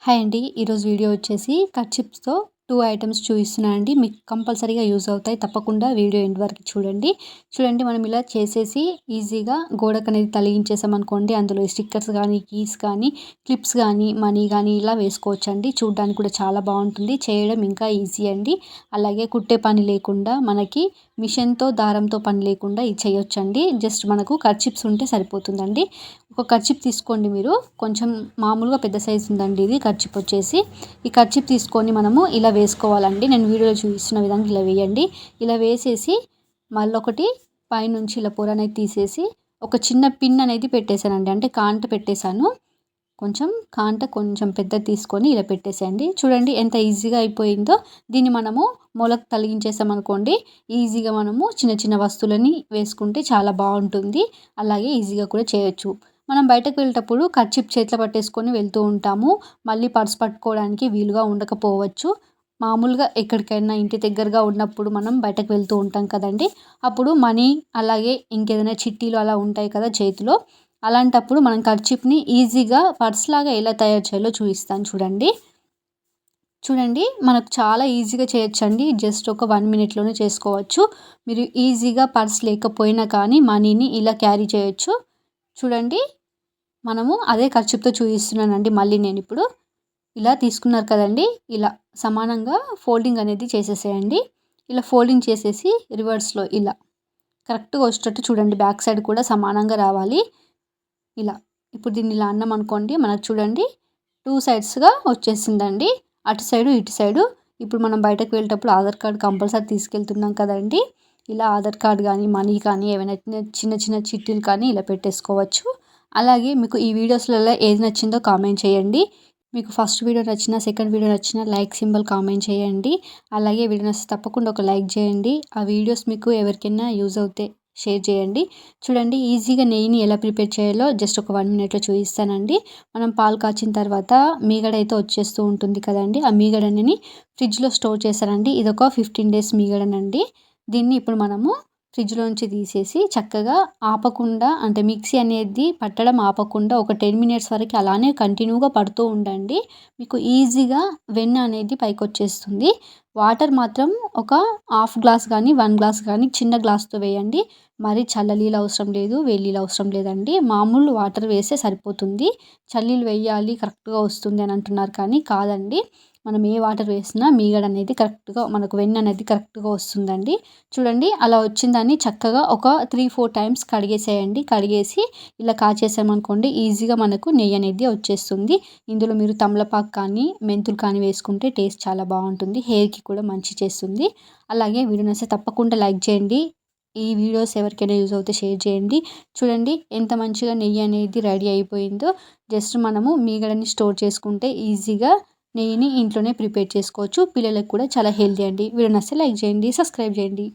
Hi అండి. ఈరోజు video వచ్చేసి కర్చీఫ్స్‌తో 2 ఐటెమ్స్ చూపిస్తున్నా అండి. మీకు కంపల్సరీగా యూజ్ అవుతాయి. తప్పకుండా వీడియో ఎండ్ వరకు చూడండి. చూడండి, మనం ఇలా చేసేసి ఈజీగా గోడకనేది తగిలించేసామనుకోండి, అందులో స్టిక్కర్స్ గానీ, కీస్ కానీ, క్లిప్స్ గానీ, మనీ గానీ ఇలా వేసుకోవచ్చండి. చూడ్డానికి కూడా చాలా బావుంటుంది. చేయడం ఇంకా ఈజీ అండి. అలాగే కుట్టే పని లేకుండా మనకి మిషన్‌తో, దారంతో పని లేకుండా ఇది చేయొచ్చండి. జస్ట్ మనకు కర్చీఫ్స్ ఉంటే సరిపోతుందండి. ఒక కర్చీఫ్ తీసుకోండి మీరు. కొంచెం మామూలుగా పెద్ద సైజు ఉందండి ఇది కర్చీఫ్ వచ్చేసి. ఈ కర్చీఫ్ తీసుకొని మనము ఇలా వేసుకోవాలండి. నేను వీడియోలో చూపిస్తున్న విధంగా ఇలా వేయండి. ఇలా వేసేసి మళ్ళొకటి పైనుంచి ఇలా పొర అనేది తీసేసి ఒక చిన్న పిన్ అనేది పెట్టేసానండి. అంటే కాంట పెట్టేశాను. కొంచెం పెద్దది తీసుకొని ఇలా పెట్టేసేయండి. చూడండి ఎంత ఈజీగా అయిపోయిందో. దీన్ని మనము మొలకు తగిలించేసామనుకోండి, ఈజీగా మనము చిన్న చిన్న వస్తువులని వేసుకుంటే చాలా బావుంటుంది. అలాగే ఈజీగా కూడా చేయొచ్చు. మనం బయటకు వెళ్ళేటప్పుడు కర్చీఫ్ చేతిలో పట్టేసుకొని వెళ్తూ ఉంటాము. మళ్ళీ పర్స్ పట్టుకోవడానికి వీలుగా ఉండకపోవచ్చు. మామూలుగా ఎక్కడికైనా ఇంటి దగ్గరగా ఉన్నప్పుడు మనం బయటకు వెళ్తూ ఉంటాం కదండీ! అప్పుడు మనీ అలాగే ఇంకేదైనా చిట్టీలు అలా ఉంటాయి కదా చేతిలో. అలాంటప్పుడు మనం కర్చీఫ్‌ని ఈజీగా పర్స్‌లాగా ఎలా తయారు చేయాలో చూపిస్తాను చూడండి. చూడండి, మనకు చాలా ఈజీగా చేయొచ్చండి. జస్ట్ ఒక 1 మినిట్‌లోనే చేసుకోవచ్చు. మీరు ఈజీగా పర్స్ లేకపోయినా కానీ మనీని ఇలా క్యారీ చేయొచ్చు. చూడండి, మనము అదే కర్చీఫ్‌తో చూపిస్తున్నానండి మళ్ళీ నేనిప్పుడు. ఇలా తీసుకున్నారు కదండీ! ఇలా సమానంగా ఫోల్డింగ్ అనేది చేసేసేయండి. ఇలా ఫోల్డింగ్ చేసేసి రివర్స్‌లో ఇలా కరెక్ట్‌గా వచ్చేటట్టు చూడండి. బ్యాక్ సైడ్ కూడా సమానంగా రావాలి. ఇలా. ఇప్పుడు దీన్ని ఇలా అన్నామనుకోండి, మనకు చూడండి 2 సైడ్స్‌గా వచ్చేసిందండి. అటు సైడు, ఇటు సైడు. ఇప్పుడు మనం బయటకు వెళ్ళేటప్పుడు ఆధార్ కార్డ్ కంపల్సరీ తీసుకెళ్తున్నాం కదండీ! ఇలా ఆధార్ కార్డ్ గానీ, మనీ కానీ, ఏవైనా చిన్న చిన్న చిట్టీలు కానీ ఇలా పెట్టేసుకోవచ్చు. అలాగే మీకు ఈ వీడియోస్‌లలో ఏది నచ్చిందో కామెంట్ చేయండి. మీకు ఫస్ట్ వీడియో నచ్చినా, సెకండ్ వీడియో నచ్చినా లైక్ సింబల్ కామెంట్ చేయండి. అలాగే వీడియో నచ్చితే తప్పకుండా ఒక లైక్ చేయండి. ఆ వీడియోస్ మీకు ఎవరికైనా యూజ్ అవుతే షేర్ చేయండి. చూడండి, ఈజీగా నెయ్యిని ఎలా ప్రిపేర్ చేయాలో జస్ట్ ఒక 1 మినిట్‌లో చూపిస్తానండి. మనం పాలు కాచిన తర్వాత మీగడ అయితే వచ్చేస్తూ ఉంటుంది కదండీ! ఆ మీగడని ఫ్రిడ్జ్‌లో స్టోర్ చేశానండి. ఇదొక 15 డేస్ మీగడనండి. దీన్ని ఇప్పుడు మనము ఫ్రిడ్జ్‌లో నుంచి తీసేసి చక్కగా ఆపకుండా, అంటే మిక్సీ అనేది పట్టడం ఆపకుండా ఒక 10 మినిట్స్ వరకు అలానే కంటిన్యూగా పడుతూ ఉండండి. మీకు ఈజీగా వెన్న అనేది పైకొచ్చేస్తుంది. వాటర్ మాత్రం ఒక హాఫ్ గ్లాస్ గానీ, 1 గ్లాస్ గానీ చిన్న గ్లాస్‌తో వేయండి. మరి చల్లనీళ్ళు అవసరం లేదు, వేడి నీళ్ళు అవసరం లేదండి. మామూలు వాటర్ వేస్తే సరిపోతుంది. చన్నీళ్ళు వెయ్యాలి కరెక్ట్‌గా వస్తుంది అని అంటున్నారు కానీ కాదండి. మనం ఏ వాటర్ వేసినా మీగడ అనేది కరెక్ట్‌గా, మనకు వెన్న అనేది కరెక్ట్‌గా వస్తుందండి. చూడండి, అలా వచ్చిందాన్ని చక్కగా ఒక 3, 4 టైమ్స్ కడిగేసేయండి. కడిగేసి ఇలా కాచేసామనుకోండి, ఈజీగా మనకు నెయ్యి అనేది వచ్చేస్తుంది. ఇందులో మీరు తమలపాకు కానీ, మెంతులు కానీ వేసుకుంటే టేస్ట్ చాలా బావుంటుంది. హెయిర్‌కి కూడా మంచి చేస్తుంది. అలాగే వీడియో నచ్చితే తప్పకుండా లైక్ చేయండి. ఈ వీడియోస్ ఎవరికైనా యూజ్ అవుతే షేర్ చేయండి. చూడండి ఎంత మంచిగా నెయ్యి అనేది రెడీ అయిపోయిందో. జస్ట్ మనము మీగడని స్టోర్ చేసుకుంటే ఈజీగా నెయ్యిని ఇంట్లోనే ప్రిపేర్ చేసుకోవచ్చు. పిల్లలకు కూడా చాలా హెల్తీ అండి. వీడియో నచ్చితే లైక్ చేయండి, సబ్స్క్రైబ్ చేయండి.